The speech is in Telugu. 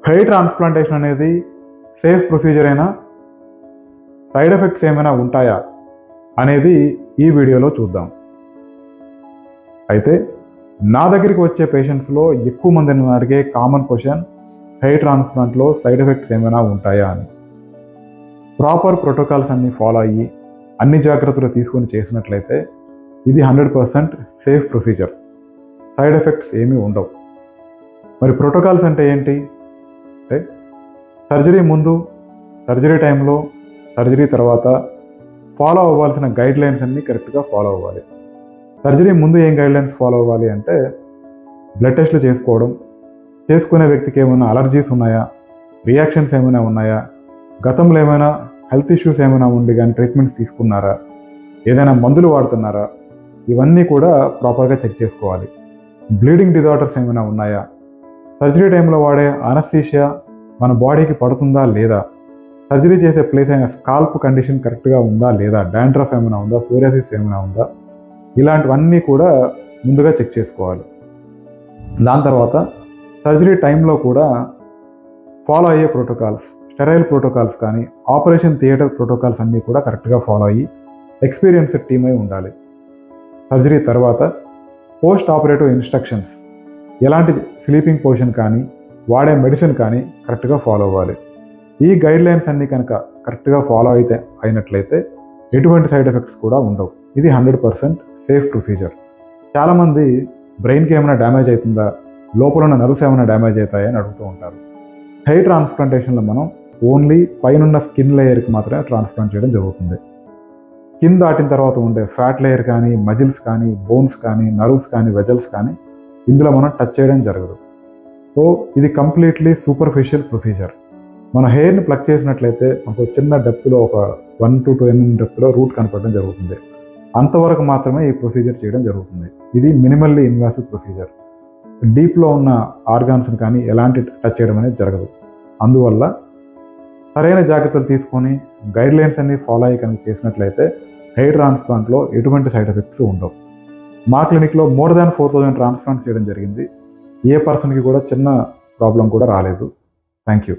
హెయిర్ ట్రాన్స్ప్లాంటేషన్ అనేది సేఫ్ ప్రొసీజర్ అయినా, సైడ్ ఎఫెక్ట్స్ ఏమైనా ఉంటాయా అనేది ఈ వీడియోలో చూద్దాం. అయితే నా దగ్గరికి వచ్చే పేషెంట్స్లో ఎక్కువ మందిని అడిగే కామన్ క్వశ్చన్ హెయిర్ ట్రాన్స్ప్లాంట్లో సైడ్ ఎఫెక్ట్స్ ఏమైనా ఉంటాయా అని. ప్రాపర్ ప్రోటోకాల్స్ అన్ని ఫాలో అయ్యి అన్ని జాగ్రత్తలు తీసుకొని చేసినట్లయితే ఇది 100% సేఫ్ ప్రొసీజర్, సైడ్ ఎఫెక్ట్స్ ఏమీ ఉండవు. మరి ప్రోటోకాల్స్ అంటే ఏంటి అంటే, సర్జరీ ముందు, సర్జరీ టైంలో, సర్జరీ తర్వాత ఫాలో అవ్వాల్సిన గైడ్ లైన్స్ అన్నీ కరెక్ట్గా ఫాలో అవ్వాలి. సర్జరీ ముందు ఏం గైడ్ లైన్స్ ఫాలో అవ్వాలి అంటే, బ్లడ్ టెస్ట్లు చేసుకోవడం, చేసుకునే వ్యక్తికి ఏమైనా అలర్జీస్ ఉన్నాయా, రియాక్షన్స్ ఏమైనా ఉన్నాయా, గతంలో ఏమైనా హెల్త్ ఇష్యూస్ ఏమైనా ఉండి కానీ ట్రీట్మెంట్స్ తీసుకున్నారా, ఏదైనా మందులు వాడుతున్నారా, ఇవన్నీ కూడా ప్రాపర్గా చెక్ చేసుకోవాలి. బ్లీడింగ్ డిజార్డర్స్ ఏమైనా ఉన్నాయా, సర్జరీ టైంలో వాడే అనస్థీషియా మన బాడీకి పడుతుందా లేదా, సర్జరీ చేసే ప్లేస్ అయిన స్కాల్ప్ కండిషన్ కరెక్ట్గా ఉందా లేదా, డాండ్రఫ్ ఏమైనా ఉందా, సోరియాసిస్ ఏమైనా ఉందా, ఇలాంటివన్నీ కూడా ముందుగా చెక్ చేసుకోవాలి. దాని తర్వాత సర్జరీ టైంలో కూడా ఫాలో అయ్యే ప్రోటోకాల్స్, స్టెరైల్ ప్రోటోకాల్స్ కానీ ఆపరేషన్ థియేటర్ ప్రోటోకాల్స్ అన్నీ కూడా కరెక్ట్గా ఫాలో అయ్యి ఎక్స్పీరియన్స్డ్ టీమ్ అయి ఉండాలి. సర్జరీ తర్వాత పోస్ట్ ఆపరేటివ్ ఇన్స్ట్రక్షన్స్, ఎలాంటి స్లీపింగ్ పొజిషన్ కానీ వాడే మెడిసిన్ కానీ కరెక్ట్గా ఫాలో అవ్వాలి. ఈ గైడ్ లైన్స్ అన్నీ కనుక కరెక్ట్గా ఫాలో అయినట్లయితే ఎటువంటి సైడ్ ఎఫెక్ట్స్ కూడా ఉండవు. ఇది 100% సేఫ్ ప్రొసీజర్. చాలామంది బ్రెయిన్కి ఏమైనా డ్యామేజ్ అవుతుందా, లోపల ఉన్న నర్వ్స్ ఏమైనా డ్యామేజ్ అవుతాయా అని అడుగుతూ ఉంటారు. హెయిర్ ట్రాన్స్ప్లాంటేషన్లో మనం ఓన్లీ పైనున్న స్కిన్ లేయర్కి మాత్రమే ట్రాన్స్ప్లాంట్ చేయడం జరుగుతుంది. స్కిన్ దాటిన తర్వాత ఉండే ఫ్యాట్ లేయర్ కానీ, మజిల్స్ కానీ, బోన్స్ కానీ, నర్వ్స్ కానీ, వెజల్స్ కానీ ఇందులో మనం టచ్ చేయడం జరగదు. సో ఇది కంప్లీట్లీ సూపర్ఫిషియల్ ప్రొసీజర్. మన హెయిర్ని ప్లక్ చేసినట్లయితే మనకు చిన్న డెప్త్లో ఒక 1 to 2 mm డెప్త్లో రూట్ కనపడడం జరుగుతుంది. అంతవరకు మాత్రమే ఈ ప్రొసీజర్ చేయడం జరుగుతుంది. ఇది మినిమల్లీ ఇన్వాసివ్ ప్రొసీజర్. డీప్లో ఉన్న ఆర్గాన్స్ని కానీ ఎలాంటి టచ్ చేయడం అనేది జరగదు. అందువల్ల సరైన జాగ్రత్తలు తీసుకొని గైడ్ లైన్స్ అన్ని ఫాలో అయ్యి కనుక చేసినట్లయితే హెయిర్ ట్రాన్స్ప్లాంట్లో ఎటువంటి సైడ్ ఎఫెక్ట్స్ ఉండవు. మా క్లినిక్లో మోర్ దాన్ 4000 ట్రాన్స్ప్లాంట్స్ చేయడం జరిగింది. ఏ పర్సన్కి కూడా చిన్న ప్రాబ్లం కూడా రాలేదు. Thank you.